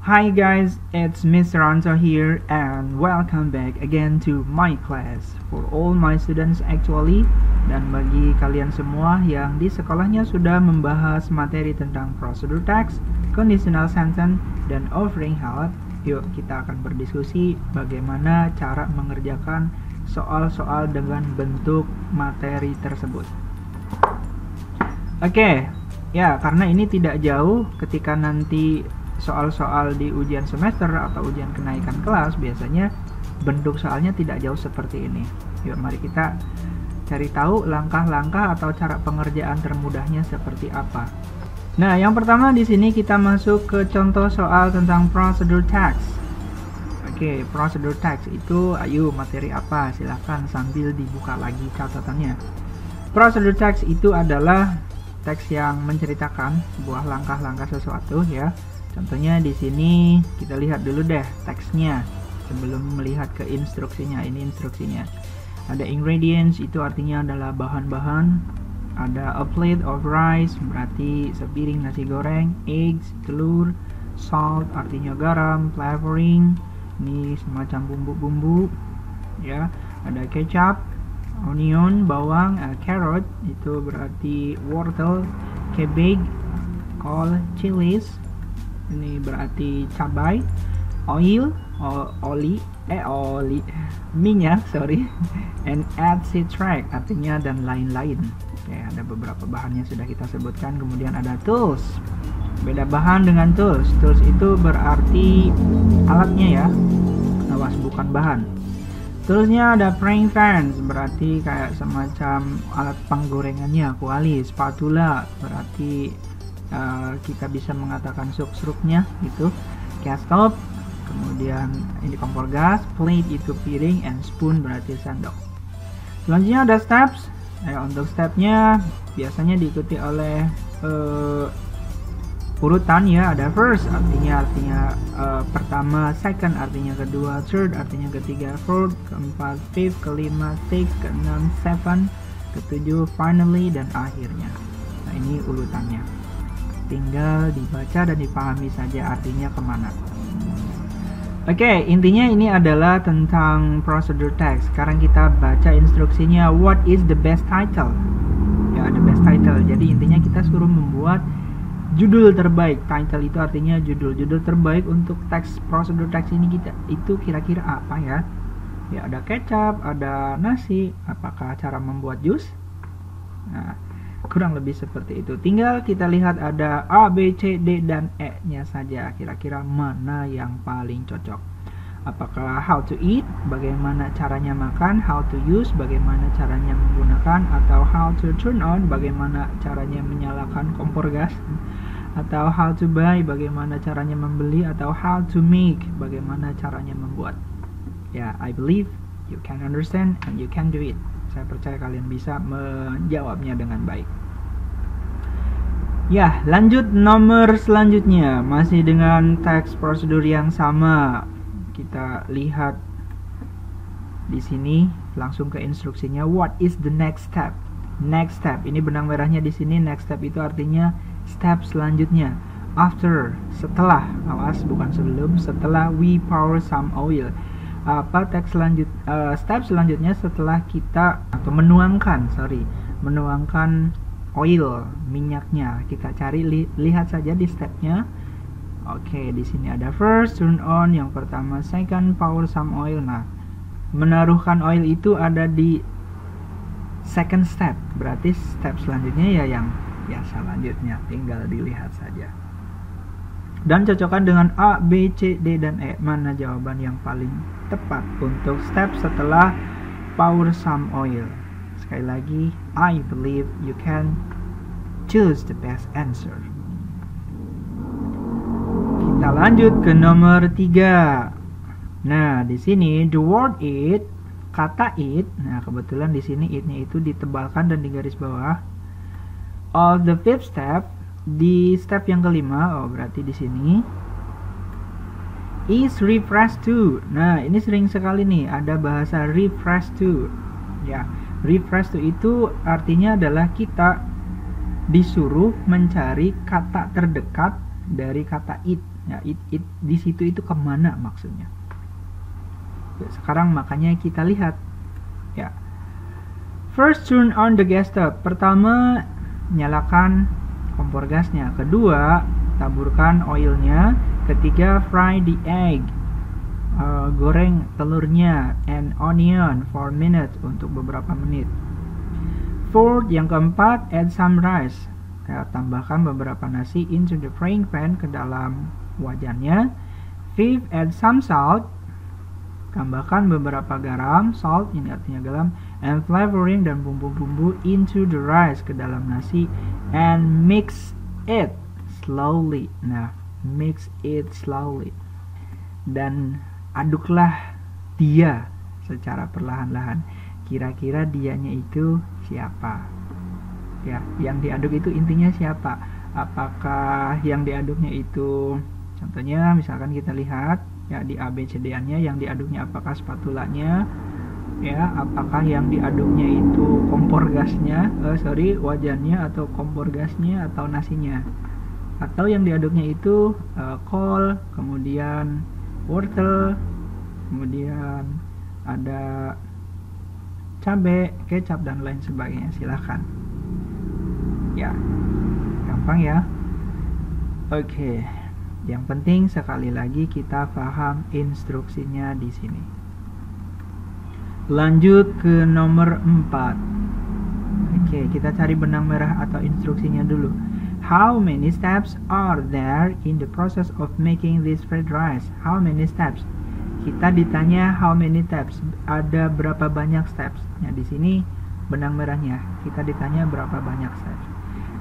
Hi guys, it's Mr. Anto here and welcome back again to my class for all my students actually, dan bagi kalian semua yang di sekolahnya sudah membahas materi tentang prosedur text, conditional sentence, dan offering help. Yuk kita akan berdiskusi bagaimana cara mengerjakan soal-soal dengan bentuk materi tersebut. Oke, ya karena ini tidak jauh ketika nanti soal-soal di ujian semester atau ujian kenaikan kelas, biasanya bentuk soalnya tidak jauh seperti ini. Yuk mari kita cari tahu langkah-langkah atau cara pengerjaan termudahnya seperti apa. Nah, yang pertama di sini kita masuk ke contoh soal tentang prosedur text. Oke, prosedur text itu ayo materi apa? Silahkan sambil dibuka lagi catatannya. Prosedur text itu adalah teks yang menceritakan sebuah langkah-langkah sesuatu ya. Contohnya di sini kita lihat dulu deh teksnya sebelum melihat ke instruksinya. Ini instruksinya. Ada ingredients, itu artinya adalah bahan-bahan. Ada a plate of rice, berarti sepiring nasi goreng. Eggs, telur. Salt, artinya garam. Flavoring, ini semacam bumbu-bumbu. Ya, ada kecap, onion, bawang. Carrot, itu berarti wortel. Cabbage, kol, chilies, ini berarti cabai. Oil, oli, minyak, sorry. And etc, artinya dan lain-lain. Oke, ada beberapa bahannya sudah kita sebutkan. Kemudian ada tools. Beda bahan dengan tools. Tools itu berarti alatnya ya. Awas, bukan bahan. Toolsnya ada frying pan, berarti kayak semacam alat penggorengannya. Kuali, spatula, berarti kita bisa mengatakan suk-struknya gitu. Gas stove, kemudian ini kompor gas. Plate itu piring, and spoon berarti sendok. Selanjutnya ada steps. Untuk stepnya biasanya diikuti oleh urutan ya. Ada first artinya pertama, second artinya kedua, third artinya ketiga, fourth keempat, fifth kelima, sixth keenam, seven ketujuh, finally dan akhirnya. Nah, ini urutannya. Tinggal dibaca dan dipahami saja artinya kemana. Oke, intinya ini adalah tentang prosedur text. Sekarang kita baca instruksinya. What is the best title? Ya, the best title. Jadi intinya kita suruh membuat judul terbaik. Title itu artinya judul. Judul terbaik untuk teks prosedur teks ini kita itu kira-kira apa ya? Ya, ada kecap, ada nasi. Apakah cara membuat jus? Nah, kurang lebih seperti itu. Tinggal kita lihat ada A, B, C, D, dan E nya saja. Kira-kira mana yang paling cocok? Apakah how to eat, bagaimana caranya makan, how to use, bagaimana caranya menggunakan, atau how to turn on, bagaimana caranya menyalakan kompor gas, atau how to buy, bagaimana caranya membeli, atau how to make, bagaimana caranya membuat. Ya, I believe you can understand and you can do it. Saya percaya kalian bisa menjawabnya dengan baik. Ya, lanjut nomor selanjutnya. Masih dengan teks prosedur yang sama. Kita lihat di sini langsung ke instruksinya. What is the next step? Next step. Ini benang merahnya di sini. Next step itu artinya step selanjutnya. After, setelah. Awas, bukan sebelum. Setelah we pour some oil. Apa teks step selanjutnya setelah kita atau menuangkan oil, minyaknya. Kita cari lihat saja di stepnya. Oke, di sini ada first, turn on, yang pertama, second, pour some oil. Nah, menaruhkan oil itu ada di second step. Berarti step selanjutnya ya yang selanjutnya, tinggal dilihat saja. Dan cocokkan dengan A, B, C, D, dan E. Mana jawaban yang paling tepat untuk step setelah pour some oil? Sekali lagi, I believe you can choose the best answer. Kita lanjut ke nomor 3. Nah, di sini the word it, kata it. Nah, kebetulan di sini it-nya itu ditebalkan dan digaris bawah. Of the fifth step, di step yang kelima, berarti di sini is refresh to. Nah, ini sering sekali nih ada bahasa refresh to. Ya, refresh to itu artinya adalah kita disuruh mencari kata terdekat dari kata it. Ya, di situ itu kemana maksudnya. Ya, sekarang makanya kita lihat. Ya. First, turn on the gas stove. Pertama, nyalakan kompor gasnya. Kedua, taburkan oilnya. Ketiga, fry the egg. Goreng telurnya and onion for minutes, untuk beberapa menit. Fourth, yang keempat, add some rice. Tambahkan beberapa nasi into the frying pan, ke dalam wajannya. Fifth, add some salt. Tambahkan beberapa garam, salt ini artinya garam, and flavoring dan bumbu-bumbu into the rice, ke dalam nasi, and mix it slowly. Nah, mix it slowly. Dan aduklah dia secara perlahan-lahan. Kira-kira dianya itu siapa? Ya, yang diaduk itu intinya siapa? Apakah yang diaduknya itu, contohnya misalkan kita lihat ya di ABCD-nya, yang diaduknya apakah spatulanya? Ya, apakah yang diaduknya itu kompor gasnya, wajannya, atau kompor gasnya, atau nasinya? Atau yang diaduknya itu kol, kemudian wortel, kemudian ada cabai, kecap, dan lain sebagainya. Silahkan. Ya, gampang ya. Oke. Yang penting sekali lagi kita paham instruksinya di sini. Lanjut ke nomor 4. Oke, kita cari benang merah atau instruksinya dulu. How many steps are there in the process of making this fried rice? How many steps? Kita ditanya how many steps. Ada berapa banyak steps? Nah, di sini benang merahnya. Kita ditanya berapa banyak steps.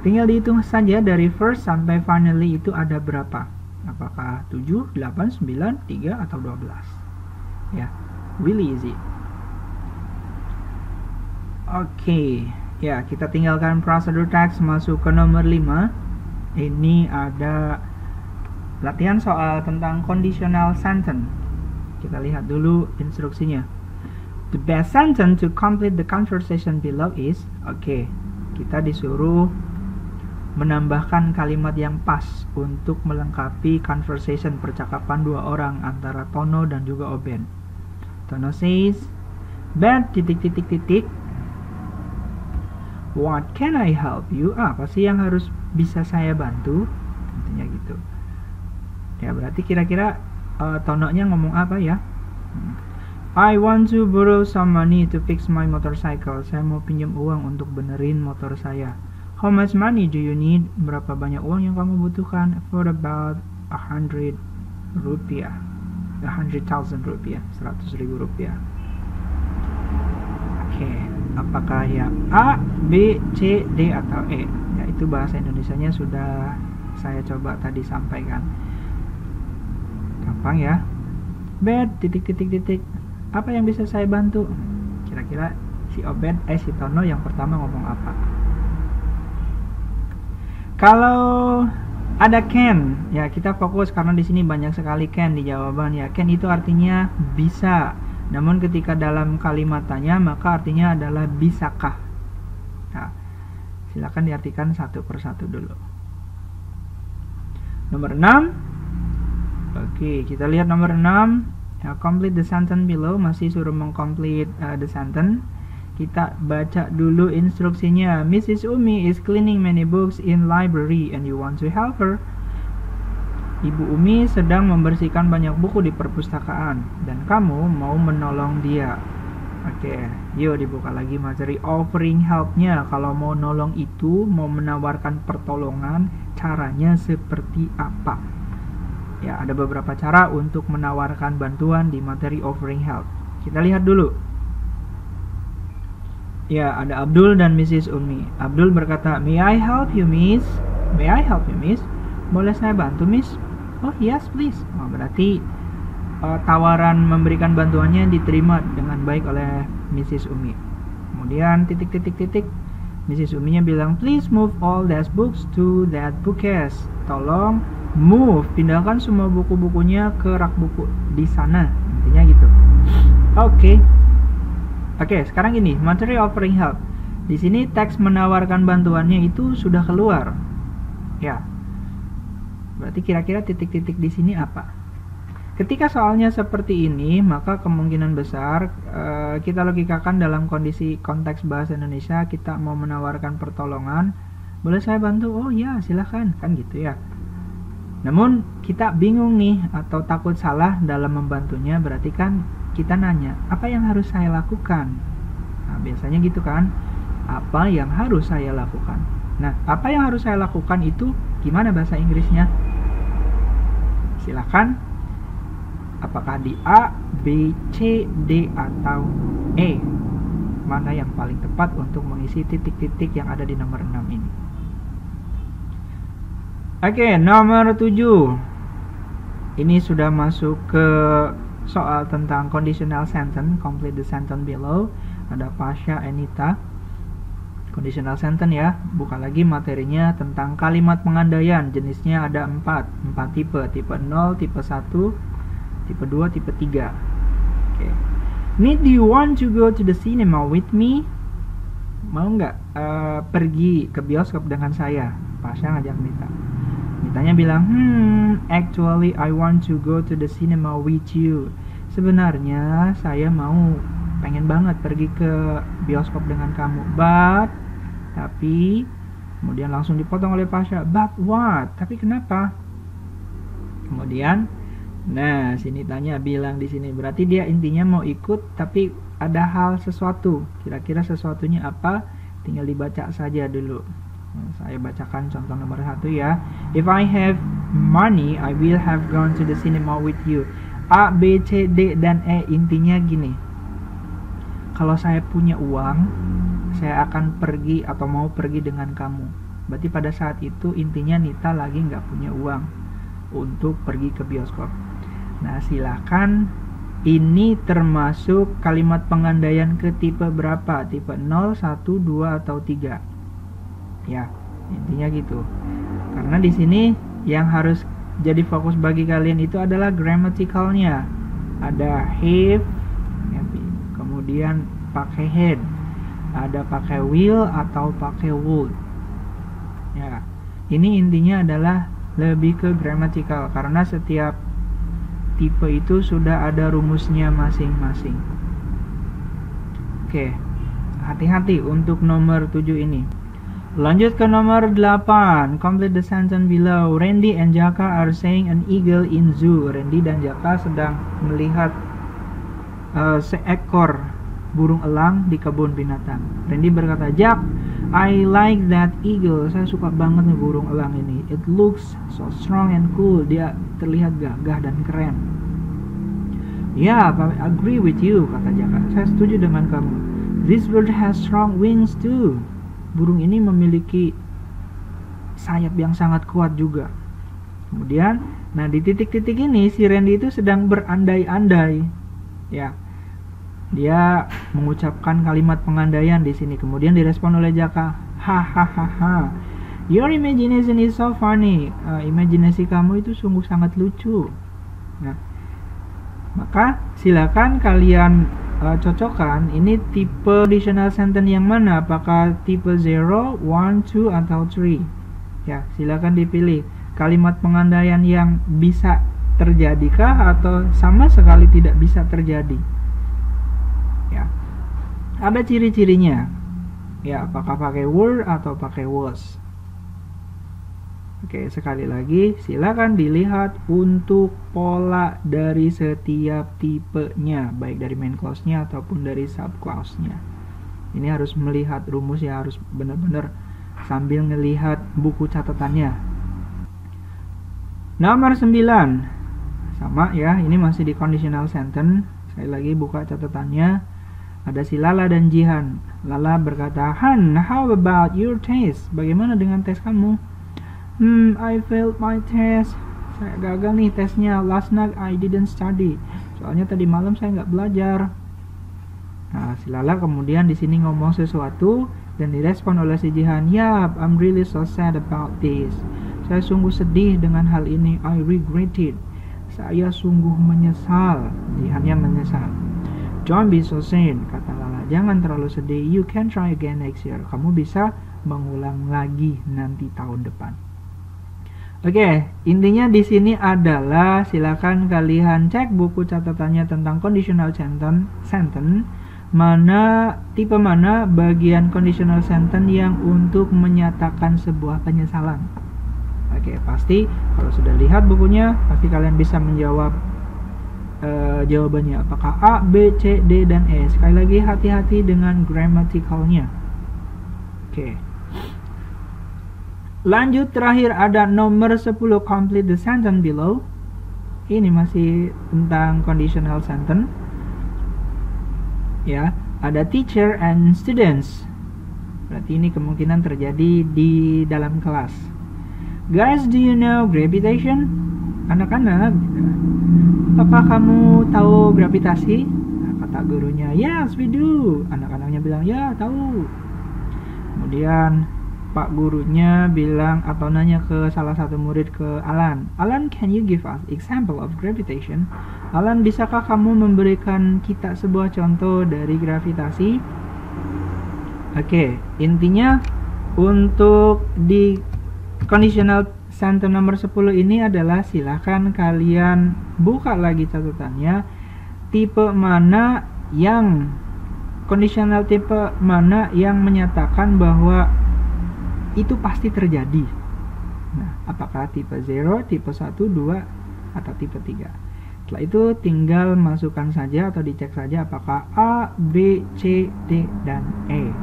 Tinggal dihitung saja dari first sampai finally itu ada berapa. Apakah 7, 8, 9, 3, atau 12? Ya, really easy. Oke, ya kita tinggalkan procedure text, masuk ke nomor 5. Ini ada latihan soal tentang conditional sentence. Kita lihat dulu instruksinya. The best sentence to complete the conversation below is, oke, kita disuruh menambahkan kalimat yang pas untuk melengkapi conversation, percakapan dua orang antara Tono dan juga Oben. Tono says, "Ben, what can I help you?" Apa sih yang harus bisa saya bantu? Intinya gitu. Ya, berarti kira-kira Tono-nya ngomong apa ya? I want to borrow some money to fix my motorcycle. Saya mau pinjam uang untuk benerin motor saya. How much money do you need? Berapa banyak uang yang kamu butuhkan? For about 100 rupiah. 100,000 rupiah. 100.000 rupiah. Oke, apakah yang A, B, C, D, atau E? Ya, itu bahasa Indonesianya sudah saya coba tadi sampaikan. Gampang ya. Bed, apa yang bisa saya bantu? Kira-kira si Tono yang pertama ngomong apa? Kalau ada can, ya kita fokus karena di sini banyak sekali can di jawaban ya. Can itu artinya bisa. Namun ketika dalam kalimat tanya maka artinya adalah bisakah. Nah, silakan diartikan satu persatu dulu. Nomor 6. Oke, kita lihat nomor 6. Ya, complete the sentence below, masih suruh mengcomplete the sentence. Kita baca dulu instruksinya. Mrs. Umi is cleaning many books in library and you want to help her. Ibu Umi sedang membersihkan banyak buku di perpustakaan dan kamu mau menolong dia. Oke, yuk dibuka lagi materi offering help-nya. Kalau mau nolong itu, mau menawarkan pertolongan, caranya seperti apa? Ya, ada beberapa cara untuk menawarkan bantuan di materi offering help. Kita lihat dulu. Ya, ada Abdul dan Mrs. Umi. Abdul berkata, "May I help you, Miss?" "May I help you, Miss?" "Boleh saya bantu, Miss?" "Oh, yes, please." Oh, berarti tawaran memberikan bantuannya diterima dengan baik oleh Mrs. Umi. Kemudian Mrs. Uminya bilang, "Please move all those books to that bookcase." Tolong move, pindahkan semua buku-bukunya ke rak buku di sana. Intinya gitu. Oke, sekarang ini materi offering help. Di sini teks menawarkan bantuannya itu sudah keluar. Ya. Berarti kira-kira titik-titik di sini apa? Ketika soalnya seperti ini, maka kemungkinan besar kita logikakan dalam kondisi konteks bahasa Indonesia, kita mau menawarkan pertolongan, boleh saya bantu? Oh ya, silahkan, kan gitu ya. Namun kita bingung nih atau takut salah dalam membantunya, berarti kan kita nanya, apa yang harus saya lakukan? Nah, biasanya gitu kan, apa yang harus saya lakukan? Nah, apa yang harus saya lakukan itu gimana bahasa Inggrisnya? Silahkan. Apakah di A, B, C, D, atau E? Mana yang paling tepat untuk mengisi titik-titik yang ada di nomor 6 ini? Oke, nomor 7. Ini sudah masuk ke soal tentang conditional sentence, complete the sentence below. Ada Pasha, Anita. Conditional sentence ya, buka lagi materinya tentang kalimat pengandaian. Jenisnya ada 4 tipe. Tipe 0, tipe 1, tipe 2, tipe 3. Oke. Need you want to go to the cinema with me? Mau nggak pergi ke bioskop dengan saya? Pasha ngajak Nita. Nitanya bilang, actually I want to go to the cinema with you. Sebenarnya saya pengen banget pergi ke bioskop dengan kamu. Tapi kemudian langsung dipotong oleh Pasha. But what? Tapi kenapa? Kemudian nah, sini tanya bilang di sini berarti dia intinya mau ikut tapi ada hal sesuatu. Kira-kira sesuatunya apa? Tinggal dibaca saja dulu. Saya bacakan contoh nomor 1 ya. If I have money, I will have gone to the cinema with you. A, B, C, D, dan E intinya gini. Kalau saya punya uang, saya akan pergi atau mau pergi dengan kamu. Berarti pada saat itu intinya Nita lagi nggak punya uang untuk pergi ke bioskop. Nah, silakan, ini termasuk kalimat pengandaian ke tipe berapa? Tipe 0, 1, 2, atau 3. Ya, intinya gitu. Karena di sini yang harus jadi fokus bagi kalian itu adalah grammaticalnya. Ada have, kemudian pakai had, ada pakai will atau pakai would. Ya, ini intinya adalah lebih ke grammatical karena setiap tipe itu sudah ada rumusnya masing-masing. Oke, hati-hati untuk nomor 7 ini. Lanjut ke nomor 8. Complete the sentence below. Randy and Jaka are seeing an eagle in zoo. Randy dan Jaka sedang melihat seekor burung elang di kebun binatang. Randy berkata, "Jak, I like that eagle." Saya suka banget nih burung elang ini. It looks so strong and cool. Dia terlihat gagah dan keren. "Yeah, I agree with you," kata Jaka. "Saya setuju dengan kamu. This bird has strong wings too." Burung ini memiliki sayap yang sangat kuat juga. Kemudian, nah di titik-titik ini si Randy itu sedang berandai-andai. Ya. Dia mengucapkan kalimat pengandaian di sini. Kemudian direspon oleh Jaka, "Hahaha. Your imagination is so funny." Imajinasi kamu itu sungguh sangat lucu. Nah, maka silakan kalian cocokkan ini tipe conditional sentence yang mana, apakah tipe 0, 1, 2, atau 3. Ya, silakan dipilih kalimat pengandaian yang bisa terjadikah atau sama sekali tidak bisa terjadi. Ya, ada ciri-cirinya. Ya, apakah pakai were atau pakai was. Oke, sekali lagi silakan dilihat untuk pola dari setiap tipenya, baik dari main clause-nya ataupun dari sub clause-nya. Ini harus melihat rumus ya, harus benar-benar sambil ngelihat buku catatannya. Nomor 9. Sama ya, ini masih di conditional sentence. Sekali lagi buka catatannya. Ada si Lala dan Jihan. Lala berkata, "Han, how about your test? Bagaimana dengan tes kamu?" I failed my test. Saya gagal nih tesnya. Last night I didn't study. Soalnya tadi malam saya nggak belajar. Nah, si Lala kemudian di sini ngomong sesuatu dan direspon oleh si Jihan. "Yup, I'm really so sad about this." Saya sungguh sedih dengan hal ini. I regret it. Saya sungguh menyesal. Jihannya menyesal. "Don't be so sad," kata Lala. "Jangan terlalu sedih. You can try again next year." Kamu bisa mengulang lagi nanti tahun depan. Oke, intinya di sini adalah silakan kalian cek buku catatannya tentang conditional sentence, tipe mana bagian conditional sentence yang untuk menyatakan sebuah penyesalan. Oke, pasti kalau sudah lihat bukunya, pasti kalian bisa menjawab jawabannya apakah A, B, C, D, dan E. Sekali lagi hati-hati dengan grammaticalnya. Oke. Lanjut, terakhir ada nomor 10, complete the sentence below. Ini masih tentang conditional sentence. Ya, ada teacher and students. Berarti ini kemungkinan terjadi di dalam kelas. Guys, do you know gravitation? Anak-anak, apakah kamu tahu gravitasi? Nah, kata gurunya, yes we do. Anak-anaknya bilang, ya tahu. Kemudian Pak gurunya bilang atau nanya ke salah satu murid, ke Alan, Alan, can you give us example of gravitation? Alan, bisakah kamu memberikan kita sebuah contoh dari gravitasi? Oke, intinya untuk di conditional sentence nomor 10 ini adalah silahkan kalian buka lagi catatannya, tipe mana yang conditional, tipe mana yang menyatakan bahwa itu pasti terjadi. Nah, apakah tipe 0, tipe 1, 2, atau tipe 3. Setelah itu tinggal masukkan saja atau dicek saja apakah A, B, C, D, dan E.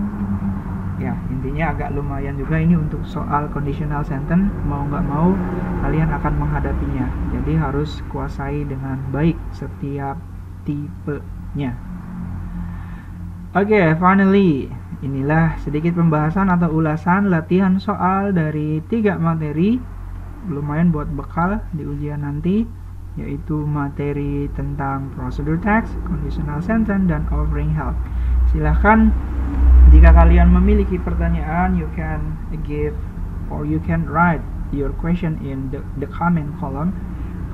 Ya, intinya agak lumayan juga ini untuk soal conditional sentence. Mau nggak mau kalian akan menghadapinya. Jadi harus kuasai dengan baik setiap tipenya. Oke, finally, inilah sedikit pembahasan atau ulasan latihan soal dari 3 materi. Lumayan buat bekal di ujian nanti, yaitu materi tentang procedure text, conditional sentence, dan offering help. Silahkan jika kalian memiliki pertanyaan, you can give or you can write your question in the comment column.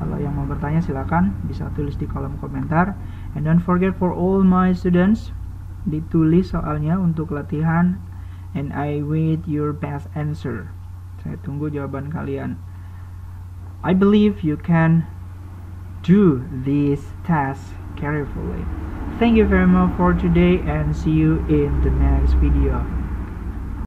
Kalau yang mau bertanya silakan bisa tulis di kolom komentar. And don't forget for all my students, ditulis soalnya untuk latihan, and I wait your best answer. Saya tunggu jawaban kalian. I believe you can do this task carefully. Thank you very much for today and see you in the next video.